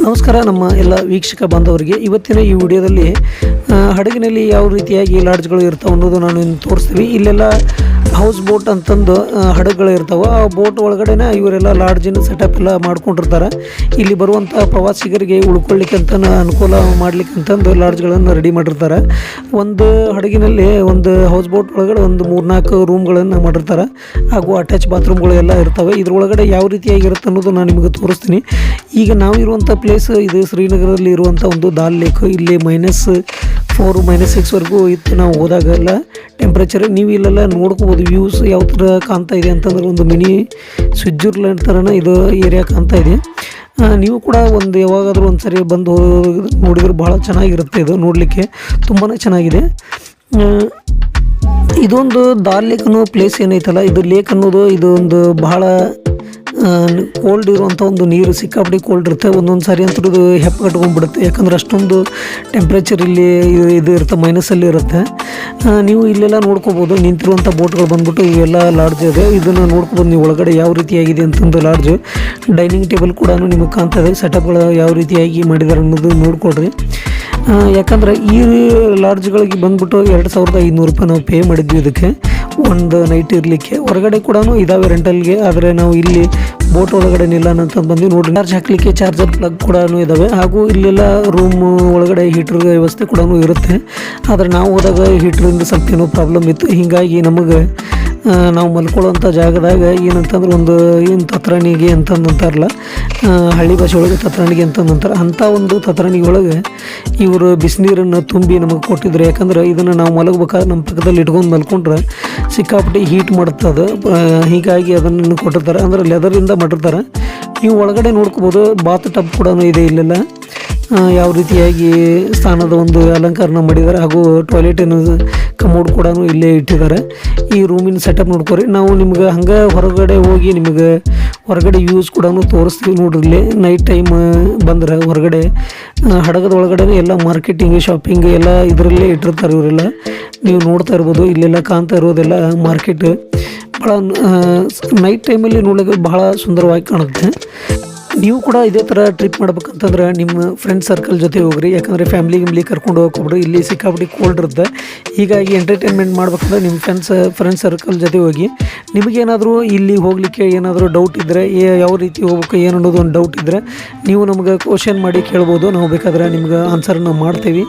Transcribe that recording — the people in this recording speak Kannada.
ನಮಸ್ಕಾರ ನಮ್ಮ ಎಲ್ಲ ವೀಕ್ಷಕ ಬಾಂಧವರಿಗೆ. ಇವತ್ತಿನ ಈ ವಿಡಿಯೋದಲ್ಲಿ ಹಡಗಿನಲ್ಲಿ ಯಾವ ರೀತಿಯಾಗಿ ಲಾಡ್ಜ್ಗಳು ಇರ್ತಾವೆ ಅನ್ನೋದು ನಾನು ಇನ್ನು ತೋರಿಸ್ತೀವಿ. ಇಲ್ಲೆಲ್ಲ ಹೌಸ್ ಬೋಟ್ ಅಂತಂದು ಹಡಗುಗಳು ಇರ್ತಾವೆ. ಆ ಬೋಟ್ ಒಳಗಡೆನೇ ಇವರೆಲ್ಲ ಲಾಡ್ಜಿನ ಸೆಟಪ್ ಎಲ್ಲ ಮಾಡ್ಕೊಂಡಿರ್ತಾರೆ. ಇಲ್ಲಿ ಬರುವಂಥ ಪ್ರವಾಸಿಗರಿಗೆ ಉಳ್ಕೊಳ್ಳಿಕ್ಕೆ ಅಂತ ಅನುಕೂಲ ಮಾಡ್ಲಿಕ್ಕೆ ಅಂತಂದು ಲಾಡ್ಜ್ಗಳನ್ನು ರೆಡಿ ಮಾಡಿರ್ತಾರೆ. ಒಂದು ಹಡಗಿನಲ್ಲಿ ಒಂದು ಹೌಸ್ ಬೋಟ್ ಒಳಗಡೆ ಒಂದು 3-4 ರೂಮ್ಗಳನ್ನು ಮಾಡಿರ್ತಾರೆ. ಹಾಗೂ ಅಟ್ಯಾಚ್ ಬಾತ್ರೂಮ್ಗಳು ಎಲ್ಲ ಇರ್ತವೆ. ಇದ್ರೊಳಗಡೆ ಯಾವ ರೀತಿಯಾಗಿರುತ್ತೆ ಅನ್ನೋದು ನಾನು ನಿಮಗೆ ತೋರಿಸ್ತೀನಿ. ಈಗ ನಾವು ಇರುವಂಥ ಪ್ಲೇಸ್ ಇದು ಶ್ರೀನಗರದಲ್ಲಿ ಇರುವಂಥ ಒಂದು ದಾಲ್ ಲೇಕ್. ಇಲ್ಲಿ -4 -6ವರೆಗೂ ಇತ್ತು ನಾವು ಹೋದಾಗೆಲ್ಲ ಟೆಂಪ್ರೇಚರ್. ನೀವು ಇಲ್ಲೆಲ್ಲ ನೋಡ್ಕೋಬೋದು ವ್ಯೂಸ್ ಯಾವ ಥರ ಕಾಣ್ತಾ ಇದೆ ಅಂತಂದ್ರೆ ಒಂದು ಮಿನಿ ಸ್ವಿಟ್ಜರ್ಲ್ಯಾಂಡ್ ಥರನೇ ಇದು ಏರಿಯಾ ಕಾಣ್ತಾ ಇದೆ. ನೀವು ಕೂಡ ಒಂದು ಯಾವಾಗಾದರೂ ಒಂದು ಸರಿ ಬಂದು ನೋಡಿದ್ರೆ ಭಾಳ ಚೆನ್ನಾಗಿರುತ್ತೆ. ಇದು ನೋಡಲಿಕ್ಕೆ ತುಂಬಾ ಚೆನ್ನಾಗಿದೆ. ಇದೊಂದು ದಾಲ್ ಲೇಕ್ ಅನ್ನೋ ಪ್ಲೇಸ್ ಏನೈತಲ್ಲ, ಇದು ಲೇಕ್ ಅನ್ನೋದು ಇದು ಒಂದು ಭಾಳ ಕೋಲ್ಡ್ ಇರುವಂಥ ಒಂದು ನೀರು, ಸಿಕ್ಕಾಪಟ್ಟೆ ಕೋಲ್ಡ್ ಇರುತ್ತೆ. ಒಂದೊಂದು ಸಾರಿ ಅಂತೂ ಇದು ಹೆಪ್ಪಗಟ್ಕೊಂಡ್ಬಿಡುತ್ತೆ. ಯಾಕಂದ್ರೆ ಅಷ್ಟೊಂದು ಟೆಂಪ್ರೇಚರ್ ಇಲ್ಲಿ ಇದು ಇರುತ್ತೆ, ಮೈನಸಲ್ಲಿ ಇರುತ್ತೆ. ನೀವು ಇಲ್ಲೆಲ್ಲ ನೋಡ್ಕೋಬೋದು. ನಿಂತಿರುವಂಥ ಬೋಟ್ಗಳು ಬಂದ್ಬಿಟ್ಟು ಇವೆಲ್ಲ ಲಾಡ್ಜ್ ಇದೆ. ಇದನ್ನು ನೋಡ್ಕೋಬೋದು ನೀವು ಒಳಗಡೆ ಯಾವ ರೀತಿಯಾಗಿದೆ ಅಂತಂದು ಲಾಡ್ಜು. ಡೈನಿಂಗ್ ಟೇಬಲ್ ಕೂಡ ನಿಮಗೆ ಕಾಣ್ತದೆ. ಸೆಟಪ್ಗಳು ಯಾವ ರೀತಿಯಾಗಿ ಮಾಡಿದ್ದಾರೆ ಅನ್ನೋದು ನೋಡ್ಕೊಡ್ರಿ. ಯಾಕಂದರೆ ಈ ಲಾಡ್ಜ್ಗಳಿಗೆ ಬಂದ್ಬಿಟ್ಟು 2500 ರೂಪಾಯಿ ನಾವು ಪೇ ಮಾಡಿದ್ವಿ ಇದಕ್ಕೆ ಒಂದು ನೈಟ್ ಇರಲಿಕ್ಕೆ. ಹೊರಗಡೆ ಕೂಡ ಇದ್ದಾವೆ ರೆಂಟಲ್ಗೆ. ಆದರೆ ನಾವು ಇಲ್ಲಿ ಬೋಟ್ ಒಳಗಡೆ ನಿಲ್ಲನಂತ ಬಂದು ನೋಡಿ. ಚಾರ್ಜ್ ಹಾಕಲಿಕ್ಕೆ ಚಾರ್ಜರ್ ಪ್ಲಗ್ ಕೂಡ ಇದ್ದಾವೆ. ಹಾಗೂ ಇಲ್ಲೆಲ್ಲ ರೂಮ್ ಒಳಗಡೆ ಹೀಟ್ರ್ ವ್ಯವಸ್ಥೆ ಕೂಡ ಇರುತ್ತೆ. ಆದರೆ ನಾವು ಹೋದಾಗ ಹೀಟ್ರಿಂದ ಸ್ವಲ್ಪ ಏನೋ ಪ್ರಾಬ್ಲಮ್ ಇತ್ತು. ಹೀಗಾಗಿ ನಮಗೆ ನಾವು ಮಲ್ಕೊಳ್ಳೋಂಥ ಜಾಗದಾಗ ಏನಂತಂದ್ರೆ ಒಂದು ಏನು ತತ್ರಾಣಿಗೆ ಅಂತಂದಂತಾರಲ್ಲ, ಹಳ್ಳಿ ಭಾಷೆ ಒಳಗೆ ತತ್ರಾಣಿಗೆ ಅಂತಂದಂತಾರೆ. ಅಂಥ ಒಂದು ತತ್ರಾಣಿಗೆ ಒಳಗೆ ಇವರು ಬಿಸಿನೀರನ್ನು ತುಂಬಿ ನಮಗೆ ಕೊಟ್ಟಿದ್ರು. ಯಾಕಂದ್ರೆ ಇದನ್ನು ನಾವು ಮಲಗಬೇಕಾದ್ರೆ ನಮ್ಮ ಪಕ್ಕದಲ್ಲಿ ಇಟ್ಕೊಂಡು ಮಲ್ಕೊಂಡ್ರೆ ಸಿಕ್ಕಾಪಟ್ಟೆ ಹೀಟ್ ಮಾಡುತ್ತದೆ. ಹೀಗಾಗಿ ಅದನ್ನು ಕೊಟ್ಟಿರ್ತಾರೆ. ಅಂದರೆ ಲೆದರಿಂದ ಮಾಡಿರ್ತಾರೆ. ನೀವು ಒಳಗಡೆ ನೋಡ್ಕೋಬೋದು. ಬಾತ್ ಟಬ್ ಕೂಡ ಇದೆ ಇಲ್ಲೆಲ್ಲ. ಯಾವ ರೀತಿಯಾಗಿ ಸ್ಥಾನದ ಒಂದು ಅಲಂಕಾರನ ಮಾಡಿದ್ದಾರೆ. ಹಾಗೂ ಟಾಯ್ಲೆಟಿನ ಕಮೋಡ್ ಕೂಡ ಇಲ್ಲೇ ಇಟ್ಟಿದ್ದಾರೆ. ಈ ರೂಮಿನ ಸೆಟಪ್ ನೋಡ್ಕೊರಿ. ನಾವು ನಿಮ್ಗೆ ಹಂಗೆ ಹೊರಗಡೆ ಹೋಗಿ ನಿಮಗೆ ಹೊರಗಡೆ ವ್ಯೂಸ್ ಕೂಡ ತೋರಿಸ್ತೀವಿ ನೋಡ್ರಿ. ಇಲ್ಲಿ ನೈಟ್ ಟೈಮ್ ಬಂದರೆ ಹೊರಗಡೆ ಹಡಗದ ಒಳಗಡೆ ಎಲ್ಲ ಮಾರ್ಕೆಟಿಂಗ್ ಶಾಪಿಂಗ್ ಎಲ್ಲ ಇದರಲ್ಲೇ ಇಟ್ಟಿರ್ತಾರೆ ಇವರೆಲ್ಲ. ನೀವು ನೋಡ್ತಾ ಇರ್ಬೋದು. ಇಲ್ಲೆಲ್ಲ ಕಾಣ್ತಾ ಇರೋದೆಲ್ಲ ಮಾರ್ಕೆಟ್. ಭಾಳ ನೈಟ್ ಟೈಮಲ್ಲಿ ನೋಡೋಕೆ ಬಹಳ ಸುಂದರವಾಗಿ ಕಾಣುತ್ತೆ. ನೀವು ಕೂಡ ಇದೇ ಥರ ಟ್ರಿಪ್ ಮಾಡ್ಬೇಕಂತಂದ್ರೆ ನಿಮ್ಮ ಫ್ರೆಂಡ್ ಸರ್ಕಲ್ ಜೊತೆ ಹೋಗ್ರಿ. ಯಾಕಂದರೆ ಫ್ಯಾಮಿಲಿ ಕರ್ಕೊಂಡು ಹೋಗ್ಕೊಬಿಡ್ರಿ. ಇಲ್ಲಿ ಸಿಕ್ಕಾಪಟ್ಟೆ ಕೋಲ್ಡ್ ಇರುತ್ತೆ. ಹೀಗಾಗಿ ಎಂಟರ್ಟೈನ್ಮೆಂಟ್ ಮಾಡ್ಬೇಕಂದ್ರೆ ನಿಮ್ಮ ಫ್ರೆಂಡ್ ಸರ್ಕಲ್ ಜೊತೆ ಹೋಗಿ. ನಿಮಗೇನಾದರೂ ಇಲ್ಲಿ ಹೋಗಲಿಕ್ಕೆ ಏನಾದರೂ ಡೌಟ್ ಇದ್ದರೆ, ಯಾವ ರೀತಿ ಹೋಗ್ಬೇಕು ಏನು ಅನ್ನೋದು ಒಂದು ಡೌಟ್ ಇದ್ದರೆ ನೀವು ನಮ್ಗೆ ಕ್ವಶನ್ ಮಾಡಿ ಕೇಳ್ಬೋದು. ನಾವು ಬೇಕಾದ್ರೆ ನಿಮ್ಗೆ ಆನ್ಸರನ್ನು ಮಾಡ್ತೀವಿ.